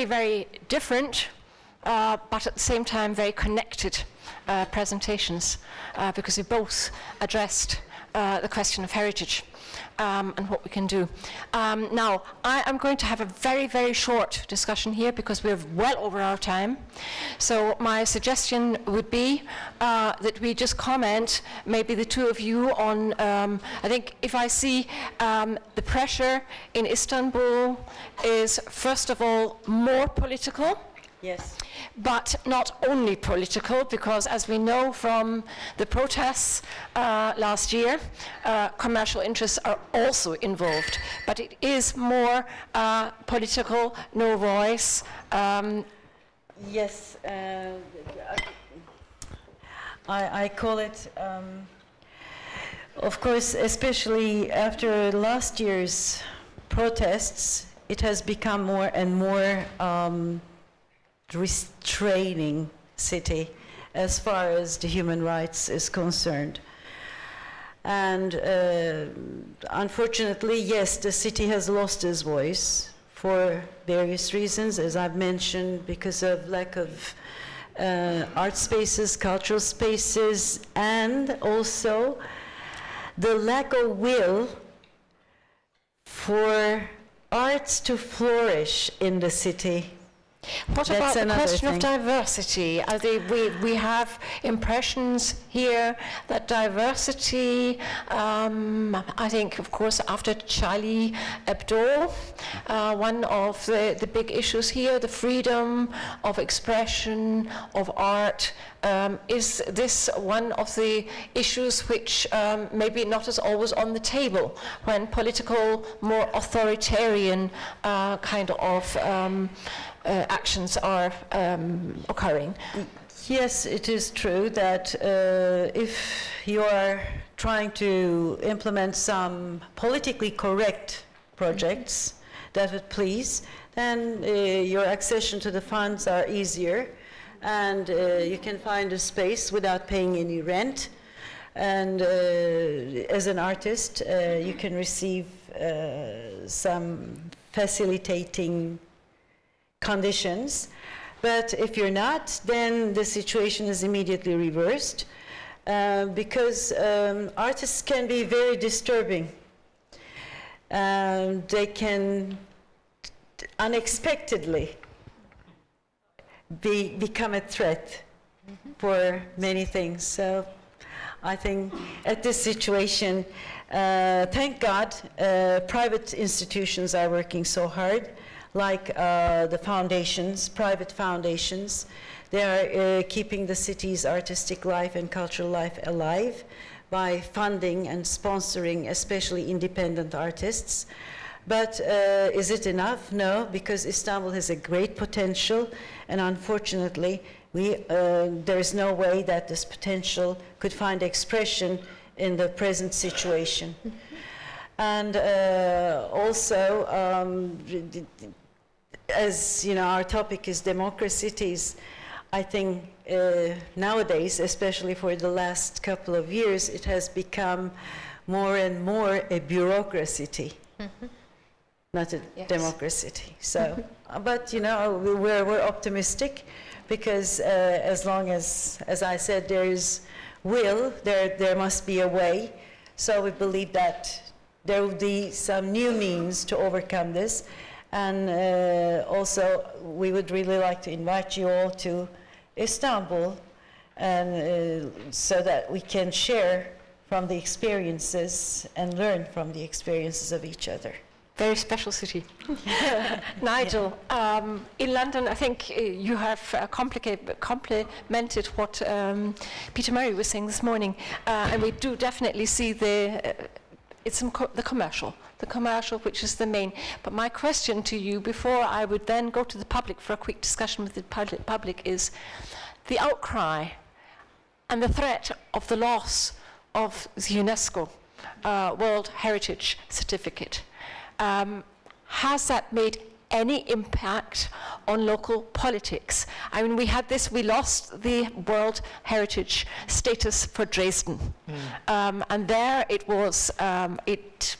very, very different, but at the same time very connected presentations, because we both addressed the question of heritage and what we can do. Now, I am going to have a very, very short discussion here because we're well over our time. So my suggestion would be that we just comment, maybe the two of you, on, I think if I see the pressure in Istanbul is, first of all, more political. Yes. But not only political, because as we know from the protests last year, commercial interests are also involved. But it is more political, no voice. Yes, I call it, of course, especially after last year's protests, it has become more and more restraining city as far as the human rights is concerned. And unfortunately, yes, the city has lost its voice for various reasons, as I've mentioned, because of lack of art spaces, cultural spaces, and also the lack of will for arts to flourish in the city. What about the question of diversity? We have impressions here that diversity, I think, of course, after Charlie Hebdo, one of the big issues here, the freedom of expression, of art, is this one of the issues which maybe not is always on the table when political, more authoritarian kind of actions are occurring? Yes, it is true that if you are trying to implement some politically correct projects that would please, then your accession to the funds are easier, and you can find a space without paying any rent. And as an artist, you can receive some facilitating conditions. But if you're not, then the situation is immediately reversed, because artists can be very disturbing. They can unexpectedly become a threat for many things. So I think at this situation, thank God, private institutions are working so hard, like the foundations, private foundations. They are keeping the city's artistic life and cultural life alive by funding and sponsoring especially independent artists. But is it enough? No, because Istanbul has a great potential, and unfortunately, there is no way that this potential could find expression in the present situation. And also, as you know, our topic is DemocraCITIES. I think nowadays, especially for the last couple of years, it has become more and more a bureaucracy, not a democracy. So, but you know, we're optimistic, because as long as I said, there is will, there must be a way. So we believe that there will be some new means to overcome this. And also, we would really like to invite you all to Istanbul, and so that we can share from the experiences and learn from the experiences of each other. Very special city. Nigel, in London, I think you have complemented what Peter Murray was saying this morning, and we do definitely see the commercial, which is the main. But my question to you, before I would then go to the public for a quick discussion with the public, is the outcry and the threat of the loss of the UNESCO World Heritage Certificate. Has that made any impact on local politics? I mean, we had this, we lost the World Heritage status for Dresden. And there it was, it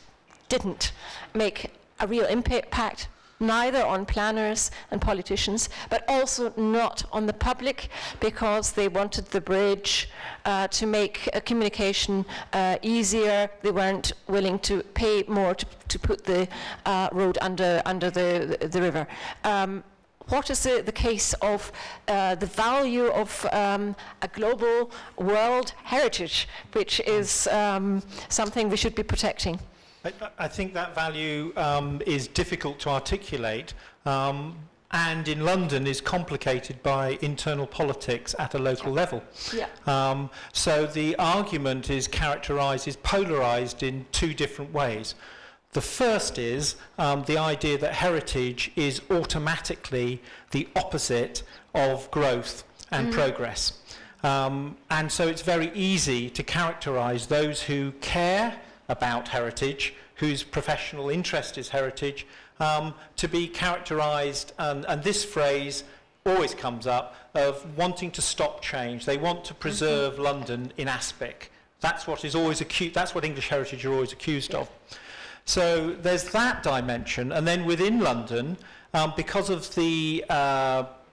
didn't make a real impact neither on planners and politicians, but also not on the public, because they wanted the bridge to make communication easier. They weren't willing to pay more to put the road under the river. What is the case of the value of a global world heritage, which is something we should be protecting? I think that value is difficult to articulate, and in London is complicated by internal politics at a local level. Yeah. So the argument is characterized, is polarized in two different ways. The first is the idea that heritage is automatically the opposite of growth and progress. And so it's very easy to characterize those who care about heritage, whose professional interest is heritage, to be characterized, and this phrase always comes up, of wanting to stop change. They want to preserve London in aspic. That's what is always that's what English heritage are always accused of. So there's that dimension, and then within London, because of the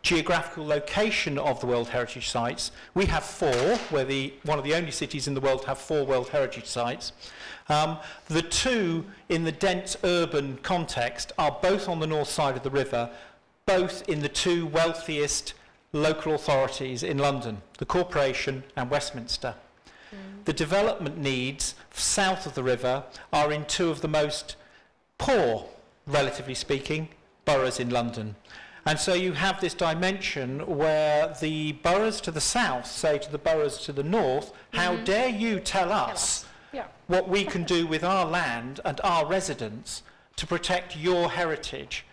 geographical location of the World Heritage Sites, we have 4, we're one of the only cities in the world to have 4 World Heritage Sites. The 2 in the dense urban context are both on the north side of the river, both in the 2 wealthiest local authorities in London, the Corporation and Westminster. The development needs south of the river are in 2 of the most poor, relatively speaking, boroughs in London. And so you have this dimension where the boroughs to the south say to the boroughs to the north, how dare you tell us what we can do with our land and our residents to protect your heritage.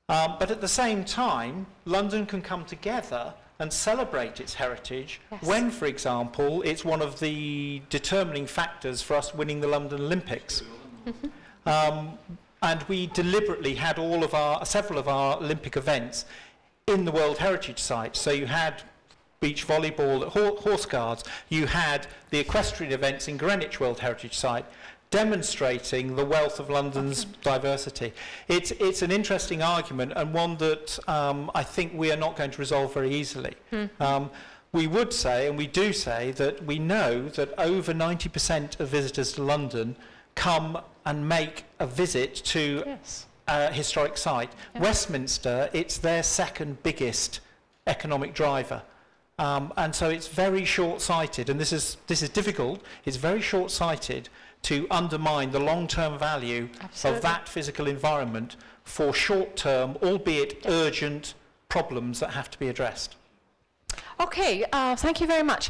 But at the same time, London can come together and celebrate its heritage when, for example, it's one of the determining factors for us winning the London Olympics. And we deliberately had several of our Olympic events in the World Heritage Site. So you had beach volleyball at Horse Guards, you had the equestrian events in Greenwich World Heritage Site, demonstrating the wealth of London's diversity. It's an interesting argument, and one that I think we are not going to resolve very easily. We would say, and we do say, that we know that over 90% of visitors to London come and make a visit to a historic site. Westminster, it's their second biggest economic driver. And so it's very short-sighted, and this is difficult, it's very short-sighted to undermine the long-term value of that physical environment for short-term, albeit urgent, problems that have to be addressed. Okay, thank you very much.